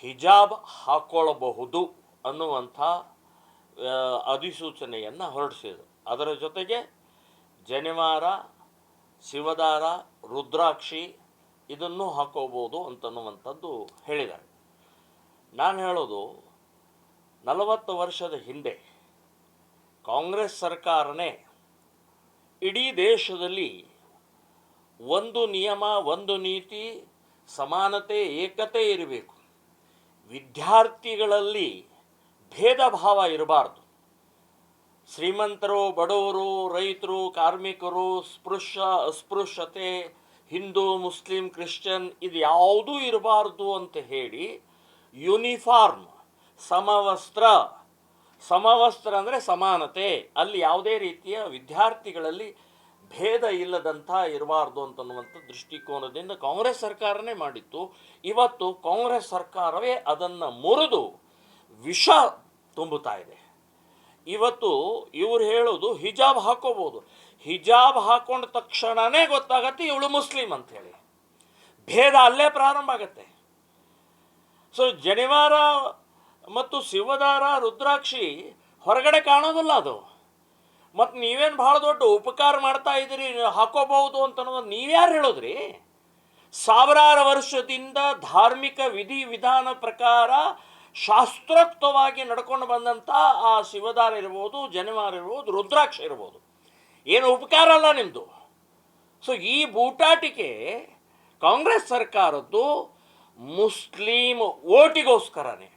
ಹಿಜಾಬ್ ಹಾಕ್ಕೊಳ್ಳಬಹುದು ಅನ್ನುವಂಥ ಅಧಿಸೂಚನೆಯನ್ನು ಹೊರಡಿಸಿದರು. ಅದರ ಜೊತೆಗೆ ಜನಿವಾರ, ಶಿವದಾರ, ರುದ್ರಾಕ್ಷಿ ಇದನ್ನು ಹಾಕೋಬೋದು ಅಂತನ್ನುವಂಥದ್ದು ಹೇಳಿದ್ದಾರೆ. ನಾನು ಹೇಳೋದು 40 ವರ್ಷದ ಹಿಂದೆ ಕಾಂಗ್ರೆಸ್ ಸರ್ಕಾರನೇ ಇಡೀ ದೇಶದಲ್ಲಿ ಒಂದು ನಿಯಮ, ಒಂದು ನೀತಿ, ಸಮಾನತೆ, ಏಕತೆ ಇರಬೇಕು, ವಿದ್ಯಾರ್ಥಿಗಳಲ್ಲಿ ಭೇದ ಭಾವ ಇರಬಾರ್ದು, ಶ್ರೀಮಂತರು, ಬಡವರು, ರೈತರು, ಕಾರ್ಮಿಕರು, ಅಸ್ಪೃಶ್ಯತೆ, ಹಿಂದೂ, ಮುಸ್ಲಿಂ, ಕ್ರಿಶ್ಚಿಯನ್ ಇದು ಯಾವುದೂ ಇರಬಾರ್ದು ಅಂತ ಹೇಳಿ ಯೂನಿಫಾರ್ಮ್, ಸಮವಸ್ತ್ರ ಅಂದರೆ ಸಮಾನತೆ, ಅಲ್ಲಿ ಯಾವುದೇ ರೀತಿಯ ವಿದ್ಯಾರ್ಥಿಗಳಲ್ಲಿ ಭೇದ ಇಲ್ಲದಂಥ ಇರಬಾರ್ದು ಅಂತನ್ನುವಂಥ ದೃಷ್ಟಿಕೋನದಿಂದ ಕಾಂಗ್ರೆಸ್ ಸರ್ಕಾರನೇ ಮಾಡಿತ್ತು. ಇವತ್ತು ಕಾಂಗ್ರೆಸ್ ಸರ್ಕಾರವೇ ಅದನ್ನು ಮುರಿದು ವಿಷ ತುಂಬುತ್ತಾ ಇದೆ. ಇವತ್ತು ಇವ್ರು ಹೇಳೋದು ಹಿಜಾಬ್ ಹಾಕೋಬೋದು, ಹಿಜಾಬ್ ಹಾಕೊಂಡ ತಕ್ಷಣವೇ ಗೊತ್ತಾಗತ್ತೆ ಇವಳು ಮುಸ್ಲಿಂ ಅಂಥೇಳಿ, ಭೇದ ಅಲ್ಲೇ ಪ್ರಾರಂಭ ಆಗತ್ತೆ. ಸೊ ಜನಿವಾರ ಮತ್ತು ಶಿವದಾರ, ರುದ್ರಾಕ್ಷಿ ಹೊರಗಡೆ ಕಾಣೋದಿಲ್ಲ ಅದು. ಮತ್ತು ನೀವೇನು ಭಾಳ ದೊಡ್ಡ ಉಪಕಾರ ಮಾಡ್ತಾ ಇದ್ದೀರಿ, ಹಾಕೋಬಹುದು ಅಂತನ್ನೋದು ನೀವ್ಯಾರು ಹೇಳೋದ್ರಿ? ಸಾವಿರಾರು ವರ್ಷದಿಂದ ಧಾರ್ಮಿಕ ವಿಧಿವಿಧಾನ ಪ್ರಕಾರ ಶಾಸ್ತ್ರೋಕ್ತವಾಗಿ ನಡ್ಕೊಂಡು ಬಂದಂಥ ಆ ಶಿವದಾರ ಇರ್ಬೋದು, ಜನಿವಾರ ಇರ್ಬೋದು, ರುದ್ರಾಕ್ಷ ಇರ್ಬೋದು, ಏನು ಉಪಕಾರ ಅಲ್ಲ ನಿಮ್ಮದು. ಸೊ ಈ ಬೂಟಾಟಿಕೆ ಕಾಂಗ್ರೆಸ್ ಸರ್ಕಾರದ್ದು ಮುಸ್ಲಿಂ ಓಟಿಗೋಸ್ಕರನೇ.